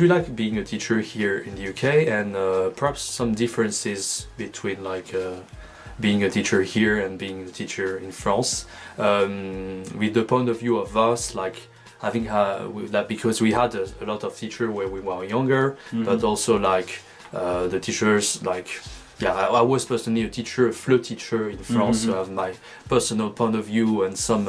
you like being a teacher here in the UK, and perhaps some differences between like being a teacher here and being a teacher in France, with the point of view of us, like having that, because we had a lot of teachers where we were younger, but also like the teachers, like I was personally a flow teacher in France, so I have my personal point of view and some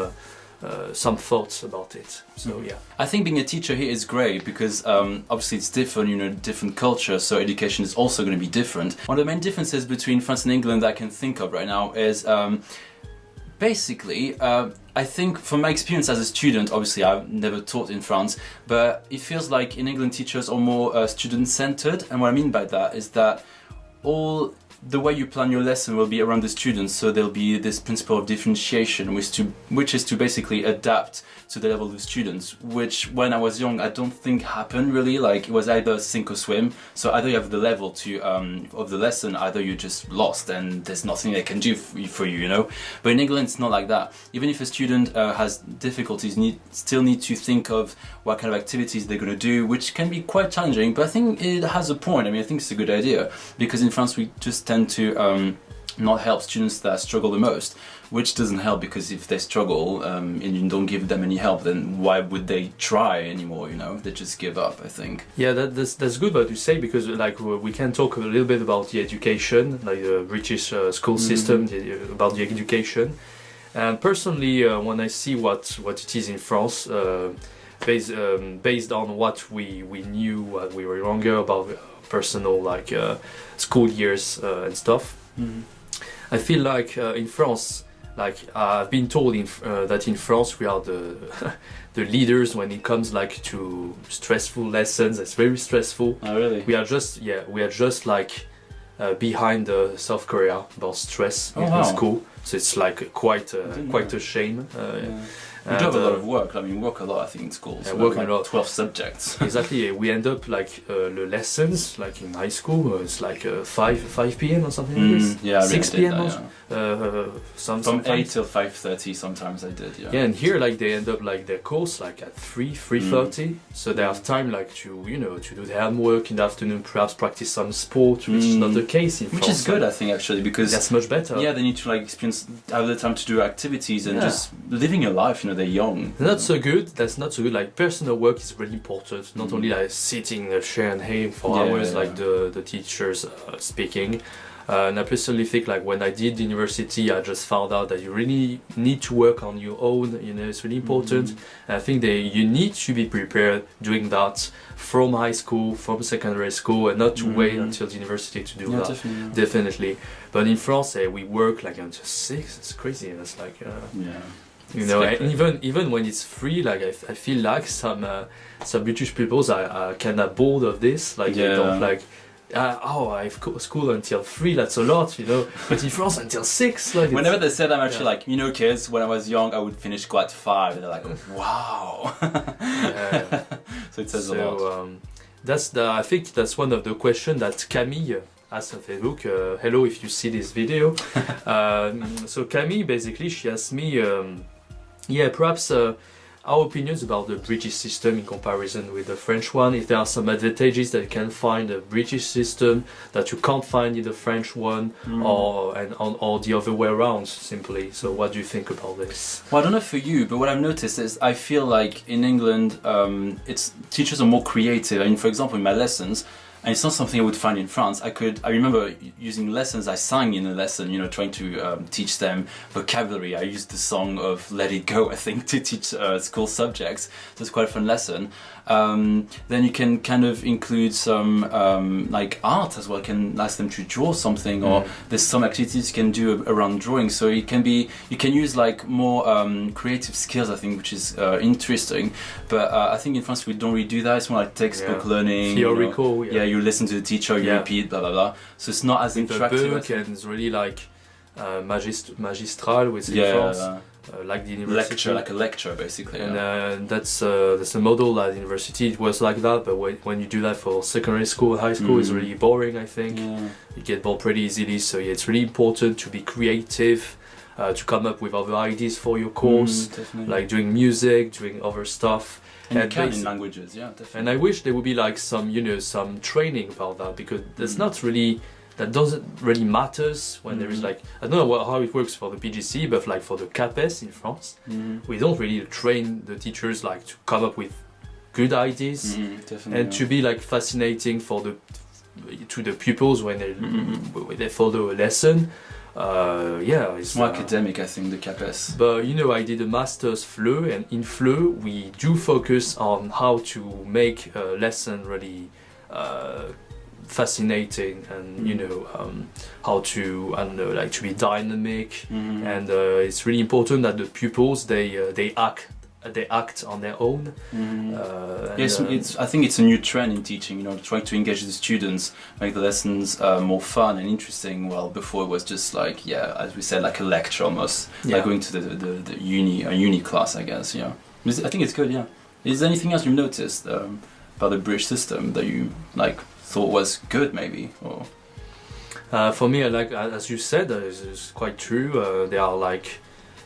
thoughts about it. So I think being a teacher here is great because obviously it's different, different culture, so education is also going to be different. One of the main differences between France and England that I can think of right now is basically, I think from my experience as a student, obviously I've never taught in France, but it feels like in England teachers are more student-centered, and what I mean by that is that all the way you plan your lesson will be around the students, so there'll be this principle of differentiation, which is to basically adapt to the level of the students, which when I was young I don't think happened really. Like it was either sink or swim, so either you have the level of the lesson, either you're just lost and there's nothing they can do for you, But in England it's not like that. Even if a student has difficulties, still need to think of what kind of activities they're going to do, which can be quite challenging, but I think it has a point. I mean, I think it's a good idea, because in France we just tend to not help students that struggle the most, which doesn't help, because if they struggle and you don't give them any help, then why would they try anymore? They just give up, I think. Yeah, that's good what you say, because like we can talk a little bit about the education, like the British school system, about the education. And personally, when I see what it is in France, based on what we knew when we were younger about personal like school years and stuff, I feel like in France, like I've been told that in France we are the the leaders when it comes like to stressful lessons. It's very stressful. Oh really? We are just like behind South Korea about stress in school. So it's like quite a shame. We do have a lot of work. I mean, we work a lot, I think, in schools. Yeah, working like a lot. 12 subjects. Exactly. We end up like the lessons, like in high school, it's like 5 p.m. or something like this. Yeah, 6 p.m. From 8 till 5:30 sometimes I did. Yeah, and here like they end up like their course like at 3:30, so they have time like to to do their homework in the afternoon, perhaps practice some sport, which is not the case in France. Which is good, I think, actually, because that's much better. Yeah, they need to like have the time to do activities and just living a life. They're young. That's not so good. Like personal work is really important. Not only like sitting in a chair and haying for hours, like the teachers speaking. And I personally think like when I did university, I just found out that you really need to work on your own. It's really important. And I think you need to be prepared doing that from high school, from secondary school, and not to wait until the university to do that. Definitely. But in France, we work like until 6. It's crazy. It's like and even when it's free, like I feel like some British people are kind of bored of this. Like they don't like. I have school until 3, that's a lot, But in France, until 6. Like whenever they said, I'm actually like, kids, when I was young, I would finish school at 5. And they're like, wow. So it says a lot. I think that's one of the questions that Camille asked on Facebook. Hello, if you see this video. So Camille, basically, she asked me, perhaps our opinions about the British system in comparison with the French one. If there are some advantages that you can find in the British system that you can't find in the French one, or the other way around, simply. So what do you think about this? Well, I don't know for you, but what I've noticed is I feel like in England, teachers are more creative. I mean, for example, in my lessons, and it's not something I would find in France. I remember using lessons, I sang in a lesson, trying to teach them vocabulary. I used the song of Let It Go, I think, to teach school subjects. So it's quite a fun lesson. Then you can kind of include some like art as well. You can ask them to draw something, or there's some activities you can do around drawing. So you can use like more creative skills, I think, which is interesting. But I think in France we don't really do that. It's more like textbook learning, theoretical. You listen to the teacher, you repeat, blah blah blah. So it's not as interactive. And it's really like magistral with France. Like the university. Like a lecture, basically. And that's a model at university. It was like that, but when you do that for secondary school, high school, it's really boring, I think. You get bored pretty easily, so it's really important to be creative. to come up with other ideas for your course, like doing music, doing other stuff. And you can in languages, yeah, definitely. And I wish there would be like some, you know, some training about that, because that's not really, that doesn't really matters when there is like, I don't know how it works for the PGCE, but like for the CAPES in France, we don't really train the teachers like to come up with good ideas and to be like fascinating for to the pupils when they follow a lesson. It's more academic, I think, the CAPES. But you know, I did a master's FLE, and in FLE we do focus on how to make a lesson really fascinating, and you know, how to, I don't know, like to be dynamic, and it's really important that the pupils they act on their own. Yes, I think it's a new trend in teaching, you know, trying to engage the students, make the lessons more fun and interesting. Well, before it was just like, as we said, like a lecture almost, like going to the uni class, I guess. Yeah, I think it's good. Yeah. Is there anything else you've noticed about the British system that you like thought was good, maybe? Or for me, I like, as you said, it's quite true.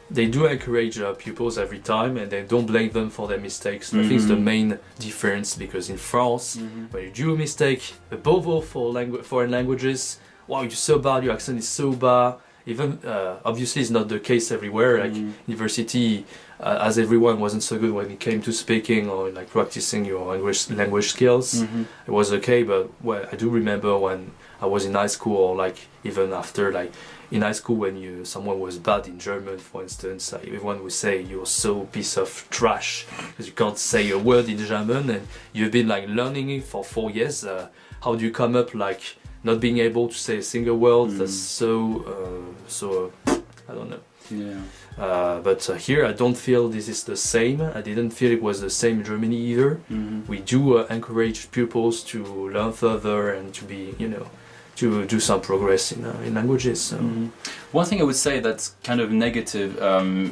They do encourage pupils every time, and they don't blame them for their mistakes. I think it's the main difference, because in France, when you do a mistake, above all for foreign languages, wow, you're so bad, your accent is so bad. Even obviously, it's not the case everywhere. Like university, as everyone wasn't so good when it came to speaking or like practicing your language skills. It was okay, but I do remember when I was in high school, or like even after, like in high school, when someone was bad in German, for instance, everyone would say you're so piece of trash because you can't say a word in German, and you've been like learning it for 4 years. How do you come up like not being able to say a single word? That's so I don't know. Yeah. But here I don't feel this is the same. I didn't feel it was the same in Germany either. We do encourage pupils to learn further and to be, you know, to do some progress in languages. So. One thing I would say that's kind of negative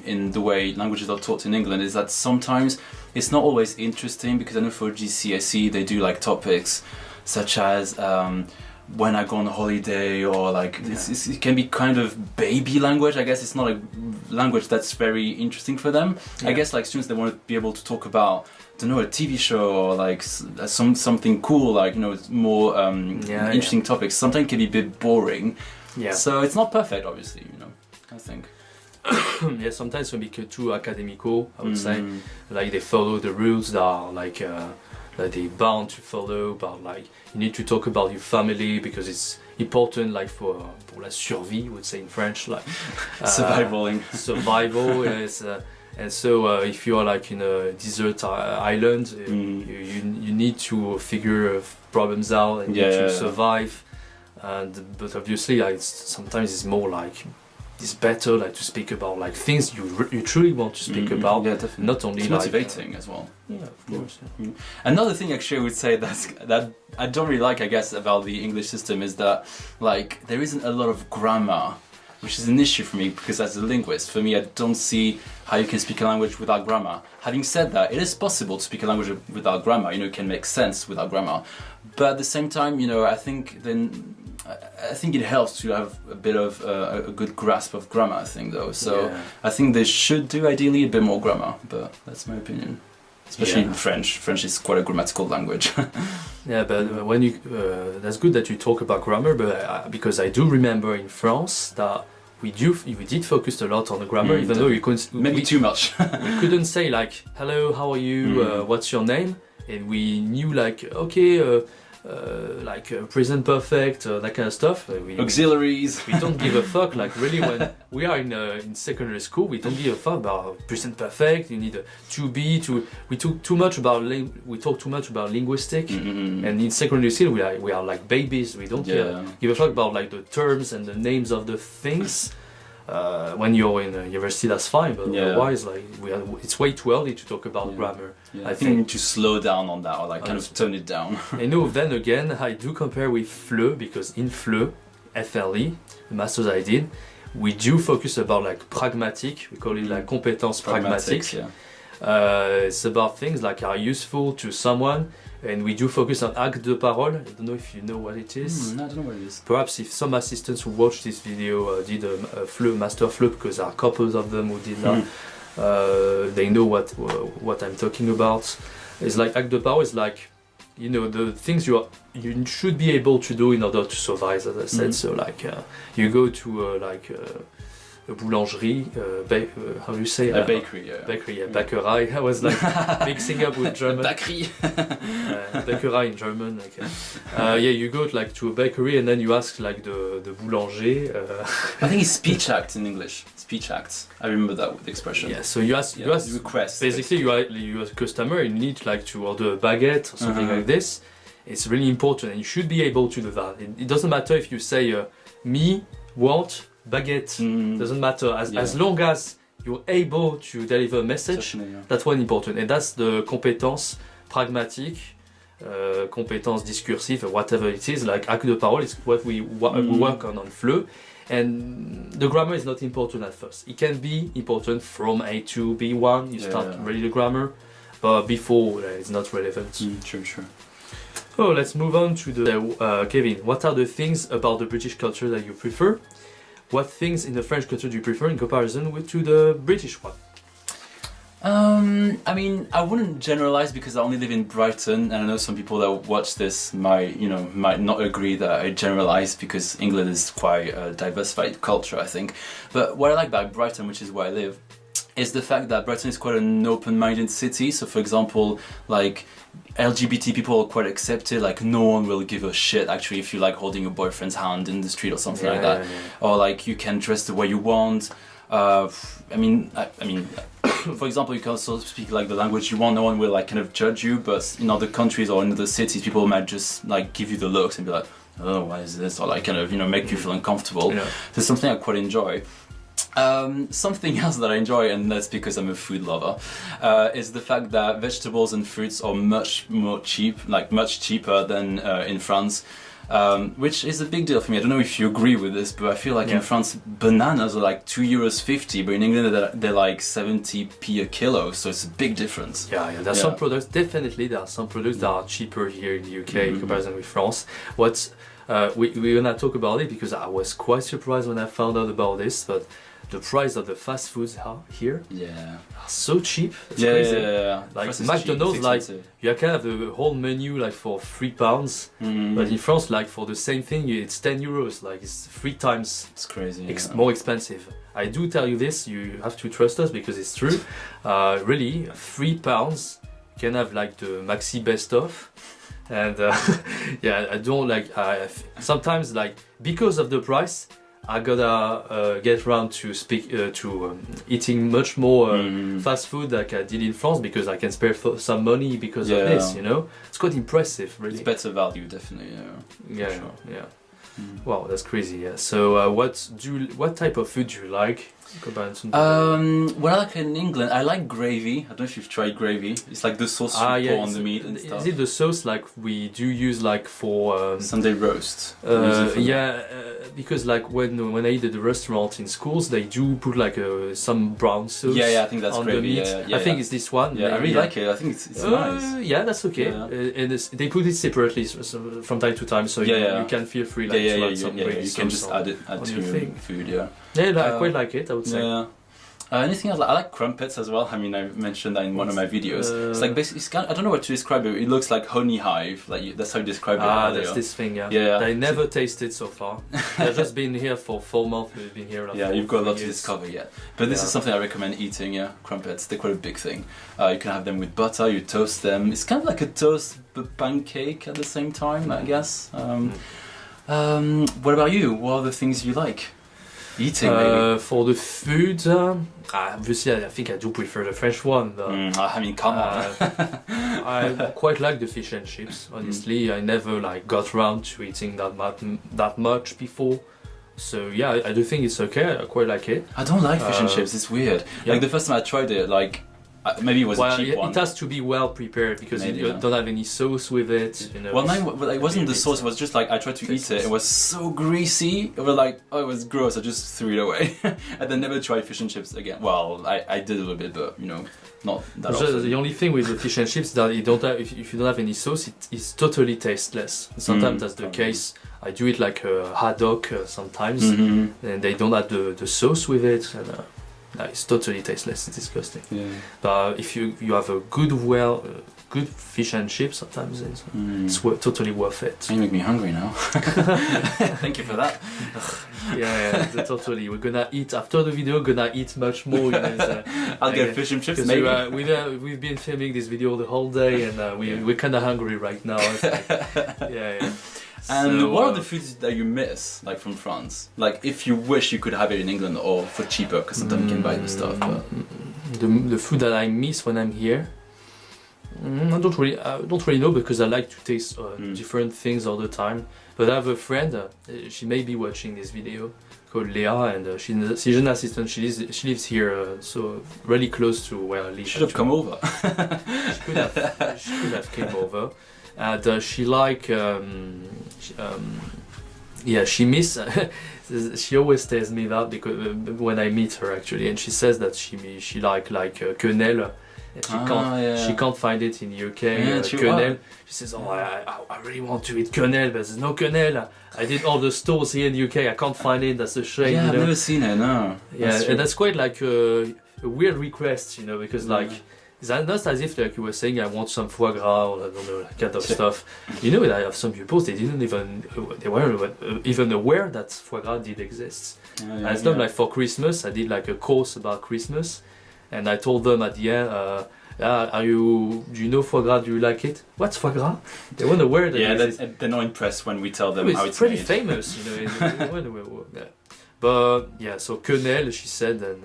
in the way languages are taught in England is that sometimes it's not always interesting, because I know for GCSE they do like topics such as when I go on a holiday, or like it can be kind of baby language. I guess it's not a language that's very interesting for them. I guess like students, they want to be able to talk about, I don't know, a TV show, or like something cool, like, you know, it's more interesting topics. Sometimes it can be a bit boring. So it's not perfect, obviously, you know, I think. Sometimes it can be too academical, I would say. Like they follow the rules that are like that they're bound to follow, but like you need to talk about your family because it's important, like pour la survie, would say in French, like survival. Yes. And so if you are like in a desert island, you need to figure problems out and to survive. But obviously, sometimes it's more like it's better like to speak about like things you truly want to speak about. Yeah, definitely. Not only it's motivating as well. Yeah, of course. Yeah. Another thing actually I would say that I don't really like, I guess, about the English system is that like there isn't a lot of grammar, which is an issue for me, because as a linguist, for me, I don't see how you can speak a language without grammar. Having said that, it is possible to speak a language without grammar. You know, it can make sense without grammar. But at the same time, you know, I think it helps to have a bit of a good grasp of grammar, I think, though. So I think they should do ideally a bit more grammar, but that's my opinion. Especially in French. French is quite a grammatical language. But when you that's good that you talk about grammar, but because I do remember in France that we did focus a lot on the grammar, even though you couldn't maybe too much. We couldn't say like hello, how are you, what's your name, and we knew like okay. Present perfect, that kind of stuff. Auxiliaries. We don't give a fuck. Like really, when we are in secondary school, we don't give a fuck about present perfect. You need to be. We talk too much about linguistic, and in secondary school we are like babies. We don't give a fuck about like the terms and the names of the things. When you're in university, that's fine, but otherwise, like it's way too early to talk about grammar. I think we need to slow down on that, or like kind of tone it down. I know. Then again, I do compare with FLE, because in FLE, FLE, the masters I did, we do focus about like pragmatic. We call it like compétences pragmatiques. It's about things like are useful to someone, and we do focus on acte de parole. I don't know if you know what it is. No, I don't know what it is. Perhaps if some assistants who watched this video did a FLE, master FLE, because there are couples of them who did that, they know what I'm talking about. It's like acte de parole is like, you know, the things you should be able to do in order to survive, as I said. So like you go to a boulangerie, how do you say? A bakery, yeah. Bakery, yeah. Bäckerei. I was like mixing up with German. Bakery. Bäckerei in German. Like, yeah, you go to a bakery and then you ask like the boulanger. I think it's speech act in English. Speech acts. I remember that expression. Yeah. So you ask request. Basically, you as a customer, you need like to order a baguette or something like this. It's really important, and you should be able to do that. It doesn't matter if you say me want baguette, doesn't matter as long as you're able to deliver a message. That's one important, and that's the compétence pragmatique, compétence discursive, whatever it is. Like acte de parole is what we work on FLE, and the grammar is not important at first. It can be important from A to B1. You start ready the grammar, but before it's not relevant. True. Oh, let's move on to the Kevin. What are the things about the British culture that you prefer? What things in the French culture do you prefer in comparison to the British one? I mean, I wouldn't generalize because I only live in Brighton, and I know some people that watch this might not agree that I generalize because England is quite a diversified culture, I think. But what I like about Brighton, which is where I live, is the fact that Brighton is quite an open-minded city. So, for example, like LGBT people are quite accepted. Like no one will give a shit actually if you like holding your boyfriend's hand in the street or something like that, or like you can dress the way you want. I mean, for example, you can also speak like the language you want. No one will like kind of judge you. But in other countries or in other cities, people might just like give you the looks and be like, "Oh, why is this?" or like kind of make you feel uncomfortable. There's something I quite enjoy. Something else that I enjoy, and that's because I'm a food lover, is the fact that vegetables and fruits are much cheaper than in France, which is a big deal for me. I don't know if you agree with this, but I feel like in France bananas are like €2.50, but in England they're like 70p a kilo, so it's a big difference. There are some products, definitely there are some products that are cheaper here in the UK in comparison with France. We're gonna talk about it because I was quite surprised when I found out about this, but the price of the fast foods here are so cheap. It's crazy. Like McDonald's, like you can have the whole menu like for £3, but in France, like for the same thing, it's €10. Like it's 3 times. It's crazy. More expensive. I do tell you this. You have to trust us because it's true. Really, £3 you can have like the maxi best of. And I don't like. Sometimes like because of the price, I gotta get around to eating much more fast food like I did in France because I can spare some money because of this. It's quite impressive, really. It's better value, definitely. Wow, that's crazy. Yeah. So, what type of food do you like? What I like in England, I like gravy. I don't know if you've tried gravy. It's like the sauce you pour on the meat and stuff. Is it the sauce like we do use like for Sunday roast? Because like when I eat at the restaurant in schools, they do put like some brown sauce. I think that's on gravy. The meat. I think it's this one. I really like it. I think it's nice. Yeah, that's okay. And they put it separately from time to time, so you can feel free like to add some gravy. You can just add to your food. I quite like it, I would say. Anything else? I like crumpets as well. I mean, I mentioned that in one of my videos. It's like basically, I don't know what to describe it. It looks like honey hive. Like that's how you describe it. That's this thing. I never tasted so far. I've just been here for 4 months. We've been here. You've got a lot to discover yet. But this is something I recommend eating. Crumpets. They're quite a big thing. You can have them with butter. You toast them. It's kind of like a toast but pancake at the same time, I guess. What about you? What are the things you like? Eating, maybe. For the food, obviously I think I do prefer the French one. I mean, come on. I quite like the fish and chips. Honestly, I never like got around to eating that much before. So I do think it's okay. I quite like it. I don't like fish and chips. It's weird. Like the first time I tried it, like Maybe it was well, a cheap one. It has to be well prepared because Maybe, you yeah. don't have any sauce with it. You know, Well, no, it wasn't the sauce. It was just like I tried to eat it. It was so greasy. It was like, oh, it was gross. I just threw it away, and then never tried fish and chips again. Well, I did a little bit, but you know, not that often. The only thing with the fish and chips is that you don't have, if you don't have any sauce, it's totally tasteless. Sometimes that's the case. I do it like a hot dog sometimes, and they don't add the sauce with it, and it's totally tasteless. It's disgusting. Yeah. But if you have a good good fish and chips, sometimes it's totally worth it. You make me hungry now. Thank you for that. Yeah, totally. We're gonna eat after the video. Gonna eat much more. You know, I'll get fish and chips. Maybe we've been filming this video the whole day, and we're kind of hungry right now. Yeah. And so, what are the foods that you miss, like from France? Like if you wish you could have it in England or for cheaper, because sometimes you can buy the stuff. But the food that I miss when I'm here, I don't really know because I like to taste different things all the time. But I have a friend, she may be watching this video, called Leah, and she's an assistant. She lives here, so really close to where I live. Should have come over. She could have came over. And she like she miss she always tells me that because when I meet her actually, and she says that she like quenelle, and she can't find it in the UK. Quenelle. She says, oh, I really want to eat quenelle, but there's no quenelle. I did all the stores here in the UK, I can't find it. That's a shame. Yeah, you know? I've never seen it. No. Yeah, and that's quite like a weird request, you know, because like. It's not as if like you were saying I want some foie gras or I don't know, that kind of stuff. You know, I have some pupils, they weren't even aware that foie gras did exist. It's not like for Christmas, I did like a course about Christmas, and I told them at the end, do you know foie gras? Do you like it? What's foie gras? They weren't aware that they're not impressed when we tell them how it's pretty made. famous, you know. But yeah, so quenelle, she said, and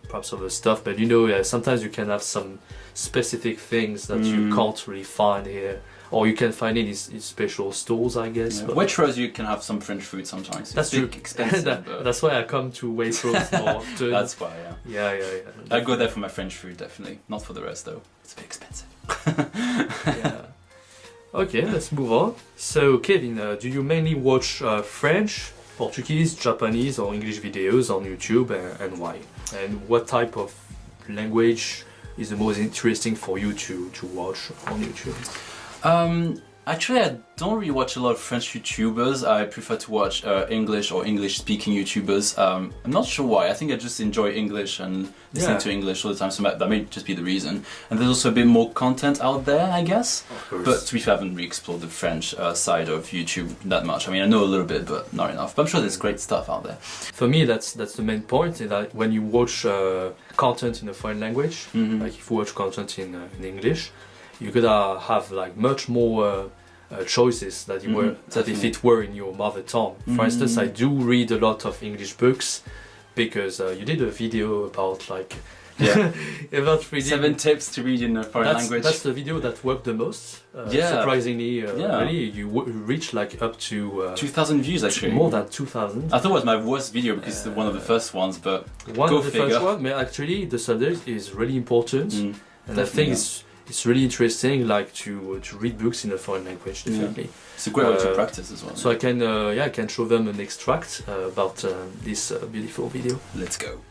perhaps other stuff. But you know, sometimes you can have some specific things that you can't really find here, or you can find it in special stores, I guess. Yeah. Waitrose, you can have some French food sometimes. That's true. Expensive. That's why I come to Waitrose more often. That's why, yeah. I go there for my French food, definitely. Not for the rest, though. It's a bit expensive. Yeah. Okay, let's move on. So, Kevin, do you mainly watch French, Portuguese, Japanese, or English videos on YouTube, and why? And what type of language is the most interesting for you to watch on YouTube? Actually, I don't really watch a lot of French YouTubers. I prefer to watch English or English-speaking YouTubers. I'm not sure why. I think I just enjoy English and listening to English all the time, so that may just be the reason. And there's also a bit more content out there, I guess. Of course. But to be fair, I haven't really explored the French side of YouTube that much. I mean, I know a little bit, but not enough. But I'm sure there's great stuff out there. For me, that's the main point, is that when you watch content in a foreign language, like if you watch content in English, you gotta have like much more choices that if it were in your mother tongue. For instance, I do read a lot of English books because you did a video about like about reading 7 tips to read in a foreign language. That's the video that worked the most. Surprisingly, really, you reached like up to 2,000 views actually. More than 2,000. I thought it was my worst video because it's one of the first ones, but one of the first ones. But actually, the subject is really important, and I think it's really interesting, like to read books in a foreign language. Definitely, it's a great way to practice as well. So I can show them an extract about this beautiful video. Let's go.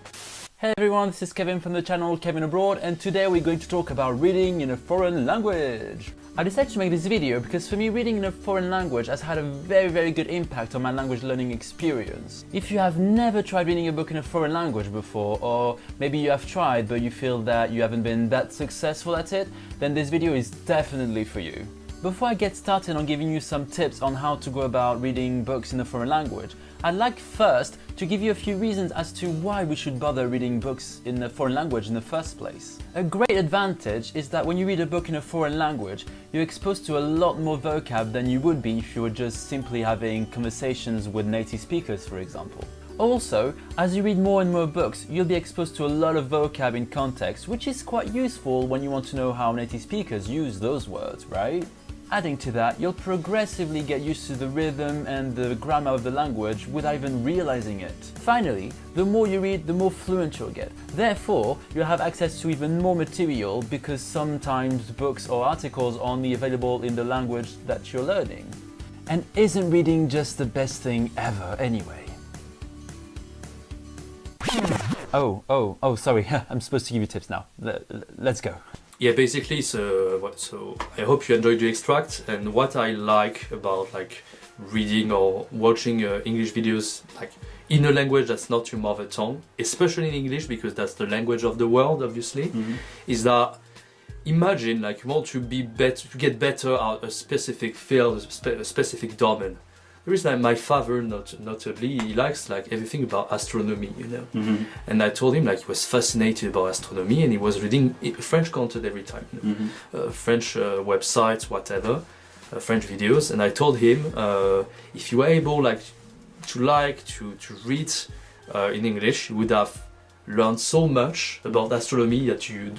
Hey everyone, this is Kevin from the channel Kevin Abroad, and today we're going to talk about reading in a foreign language. I decided to make this video because for me reading in a foreign language has had a very good impact on my language learning experience. If you have never tried reading a book in a foreign language before, or maybe you have tried but you feel that you haven't been that successful at it, then this video is definitely for you. Before I get started on giving you some tips on how to go about reading books in a foreign language, I'd like first to give you a few reasons as to why we should bother reading books in a foreign language in the first place. A great advantage is that when you read a book in a foreign language, you're exposed to a lot more vocab than you would be if you were just simply having conversations with native speakers, for example. Also, as you read more and more books, you'll be exposed to a lot of vocab in context, which is quite useful when you want to know how native speakers use those words, right? Adding to that, you'll progressively get used to the rhythm and the grammar of the language without even realizing it. Finally, the more you read, the more fluent you'll get. Therefore, you'll have access to even more material because sometimes books or articles are only available in the language that you're learning. And isn't reading just the best thing ever anyway? Oh, sorry, I'm supposed to give you tips now. Let's go. Yeah, basically, so I hope you enjoyed the extract. And what I like about like reading or watching English videos like in a language that's not your mother tongue, especially in English because that's the language of the world, obviously, is that imagine like you want to be better, to get better at a specific field, a specific domain. The reason like my father, notably, he likes like everything about astronomy, you know. And I told him like he was fascinated about astronomy, and he was reading French content every time, you know? French websites, whatever, French videos. And I told him if you were able to read in English, you would have learned so much about astronomy that you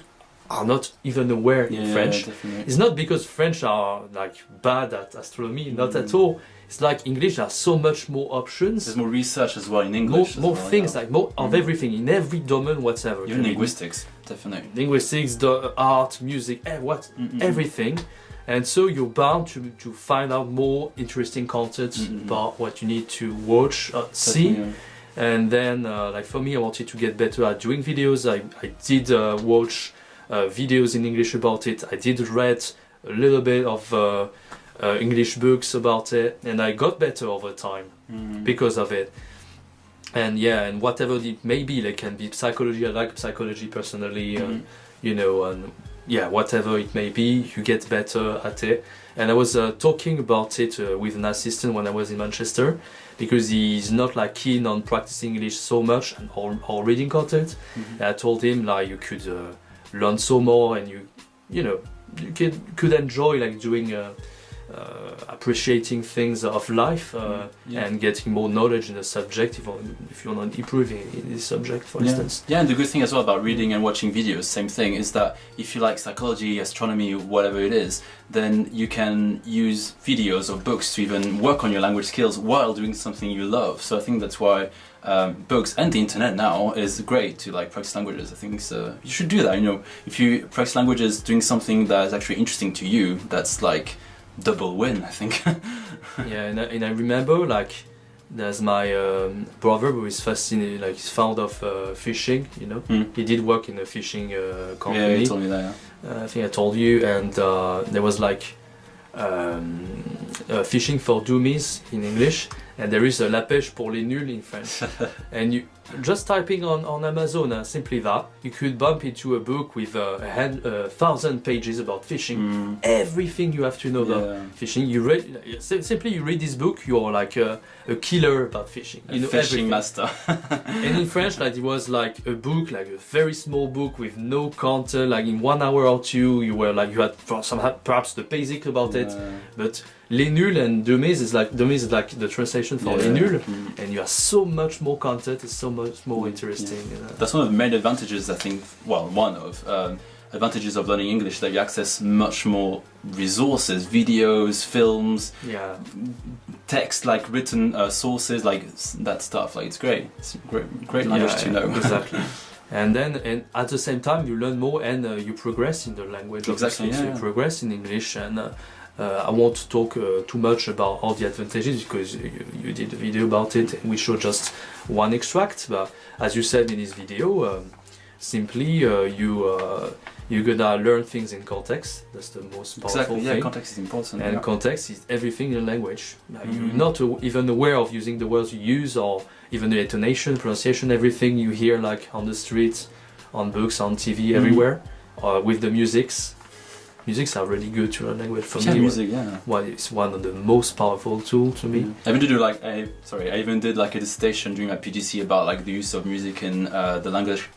are not even aware in French. Definitely. It's not because French are like bad at astronomy, not at all. It's like English has so much more options. There's more research as well in English. More things, like more of everything in every domain whatsoever. Even linguistics, definitely. Linguistics, the art, music, everything. And so you're bound to find out more interesting content about what you need to watch, see. And then, like for me, I wanted to get better at doing videos. I did watch videos in English about it. I did read a little bit of English books about it, and I got better over time because of it. And yeah, and whatever it may be, like can be psychology. I like psychology personally, you know, and yeah, whatever it may be, you get better at it. And I was talking about it with an assistant when I was in Manchester, because he's not like keen on practicing English so much and or reading content. And I told him like you could learn so more, and you know you could enjoy like doing appreciating things of life and getting more knowledge in the subject if you're not improving in this subject, for instance. Yeah, and the good thing as well about reading and watching videos, same thing, is that if you like psychology, astronomy, whatever it is, then you can use videos or books to even work on your language skills while doing something you love. So I think that's why books and the internet now is great to like practice languages. I think you should do that. You know, if you practice languages doing something that is actually interesting to you, that's like double win, I think. Yeah, and I remember like there's my brother who is fascinated, like he's fond of fishing, you know. He did work in a fishing company. Yeah, you told me that. I think I told you, and there was like fishing for dummies in English, and there is a la pêche pour les nuls in French. And you just typing on Amazon, simply that, you could bump into a book with 1,000 pages about fishing. Everything you have to know about fishing. You read simply you read this book, you're like a killer about fishing. You know fishing everything. master. And in French, like it was like a book, like a very small book with no content. Like in 1 hour or two, you had perhaps the basic about it, but les nuls and dummies is like the translation for les nuls, and you have so much more content. It's so much more interesting. That's one of the main advantages, I think. Well, one of advantages of learning English, that you access much more resources, videos, films, text, like written sources, like that stuff. Like it's great. It's great language to know. Exactly. And at the same time, you learn more and you progress in the language. Exactly. So you progress in English, and I won't talk too much about all the advantages because you did a video about it, and we showed just one extract. But as you said in this video, simply you're gonna learn things in context. That's the most powerful thing. Yeah, context is important. And context is everything in language. You're not even aware of using the words you use, or even the intonation, pronunciation, everything you hear like on the street, on books, on TV, everywhere, with the musics. Musics are really good to learn language. For me, music, well, it's one of the most powerful tools to me. I even did like a dissertation during my PGCE about like the use of music in the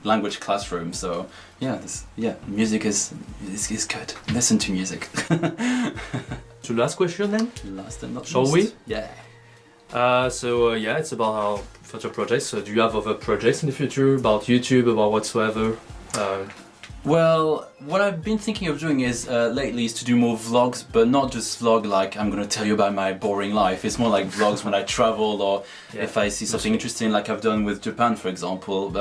language classroom. So music is good. Listen to music. So last question then. Last and not least. Shall we? Yeah. It's about our future projects. So do you have other projects in the future about YouTube, about whatsoever? Well, what I've been thinking of doing is lately is to do more vlogs, but not just vlog like I'm gonna tell you about my boring life. It's more like vlogs when I travel or if I see something interesting, like I've done with Japan, for example.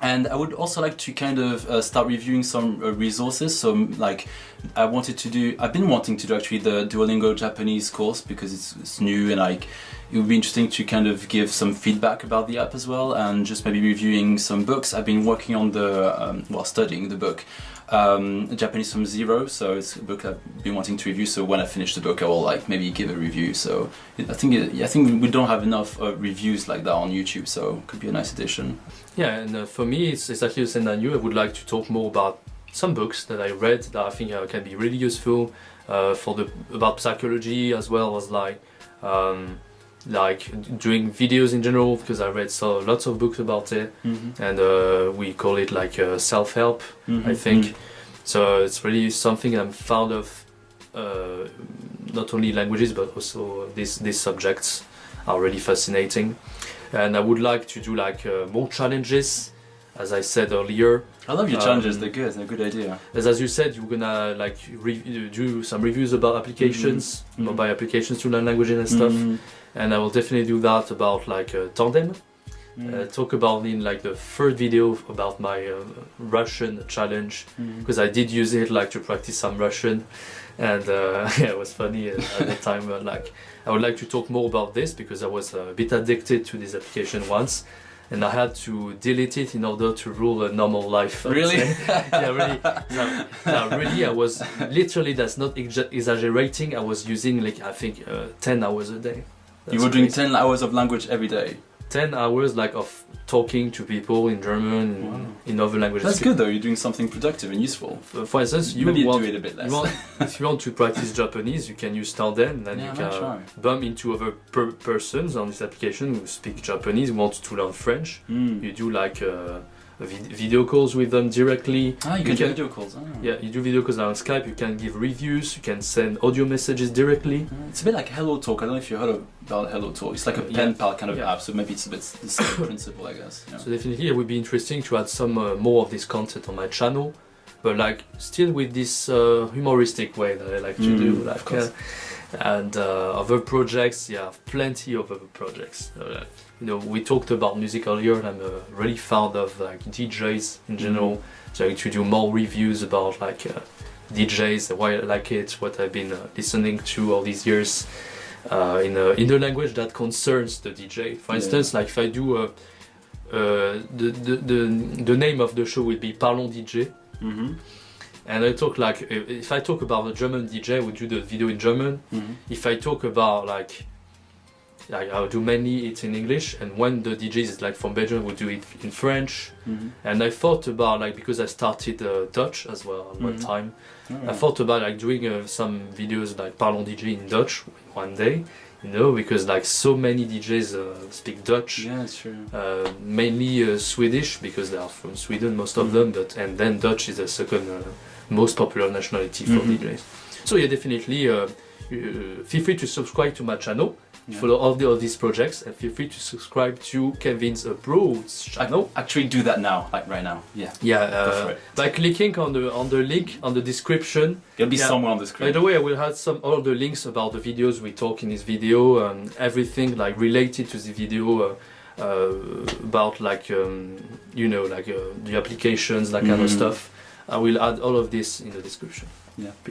And I would also like to kind of start reviewing some resources. So like I've been wanting to do actually the Duolingo Japanese course because it's new, and like it would be interesting to kind of give some feedback about the app as well, and just maybe reviewing some books. I've been working on the, studying the book, Japanese from Zero, so it's a book I've been wanting to review, so when I finish the book I will like maybe give a review. So I think we don't have enough reviews like that on YouTube, so it could be a nice addition. Yeah, and for me it's exactly the same than you. I would like to talk more about some books that I read that I think can be really useful about psychology, as well as like doing videos in general, because I read lots of books about it, and we call it like self-help, I think. So it's really something I'm fond of, not only languages but also these subjects are really fascinating. And I would like to do like more challenges, as I said earlier. I love your challenges, they're good, they're a good idea. As you said, you're gonna like do some reviews about applications, mobile applications to learn languages and stuff. And I will definitely do that about like Tandem. Talk about in like the third video about my Russian challenge, because I did use it like to practice some Russian, and it was funny at the time. Like I would like to talk more about this because I was a bit addicted to this application once, and I had to delete it in order to rule a normal life. Really? Yeah, really. No, really, I was literally, that's not exaggerating, I was using like I think 10 hours a day. You were doing 10 hours of language every day? 10 hours like of talking to people in German, in other languages. That's good though, you're doing something productive and useful. For instance, maybe you do it a bit less. If you want to practice Japanese, you can use Tandem, and then you can bump into other persons on this application who speak Japanese, who want to learn French. You do like video calls with them directly. You can do video calls. Yeah, you do video calls on Skype, you can give reviews, you can send audio messages directly. It's a bit like Hello Talk. I don't know if you heard about Hello Talk. It's like a pen pal kind of app, so maybe it's a bit the same principle, I guess. Yeah. So definitely it would be interesting to add some more of this content on my channel, but like still with this humoristic way that I like to do. Like, and other projects, plenty of other projects. You know, we talked about music earlier, and I'm really fond of like DJs in general. So I like to do more reviews about like DJs, why I like it, what I've been listening to all these years in the language that concerns the DJ. For instance, like if I do the name of the show will be Parlons DJ. And I talk like, if I talk about a German DJ, I would do the video in German. If I talk about like I'll do mainly it in English, and when the DJ is like from Belgium, we'll do it in French. And I thought about like, because I started Dutch as well at one time, I thought about like doing some videos like Parlons DJ in Dutch one day, you know, because like so many DJs speak Dutch. Yeah, it's true. Mainly Swedish, because they are from Sweden, most of them, and then Dutch is the second most popular nationality for DJs. So yeah, definitely feel free to subscribe to my channel. Follow all of these projects, and feel free to subscribe to Kevin's Abroad's channel. Actually do that now, like right now. By clicking on the link on the description. It'll be somewhere on the screen. By the way, I will have all the links about the videos we talk in this video, and everything like related to the video, about like you know, like the applications, that kind of stuff. I will add all of this in the description.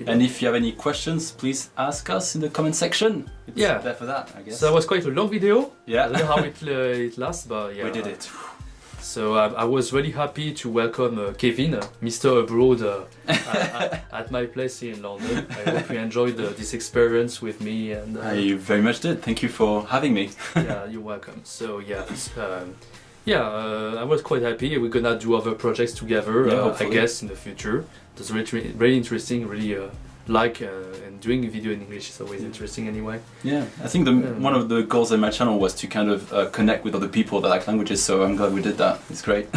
And if you have any questions, please ask us in the comment section. It's there for that, I guess. So that was quite a long video. I don't know how it lasts, but we did it. So I was really happy to welcome Kevin, Mr. Abroad, at my place here in London. I hope you enjoyed this experience with me. And I very much did. Thank you for having me. Yeah, you're welcome. So I was quite happy. We're gonna do other projects together, I guess, in the future. It's really interesting, really and doing a video in English is always interesting anyway. Yeah, I think one of the goals of my channel was to kind of connect with other people that like languages, so I'm glad we did that. It's great.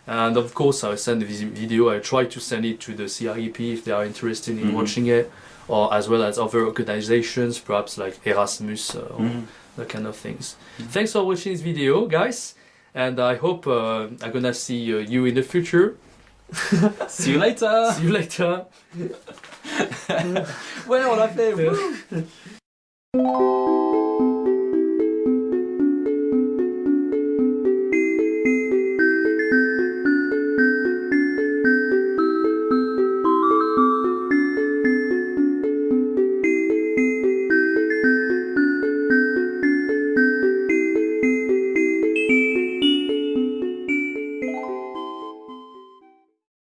And of course I send this video, I try to send it to the CREP if they are interested in watching it, or as well as other organizations, perhaps like Erasmus or that kind of things. Thanks for watching this video, guys, and I hope I'm gonna see you in the future. See you later. See you later. Ouais, on l'a fait. Wouh.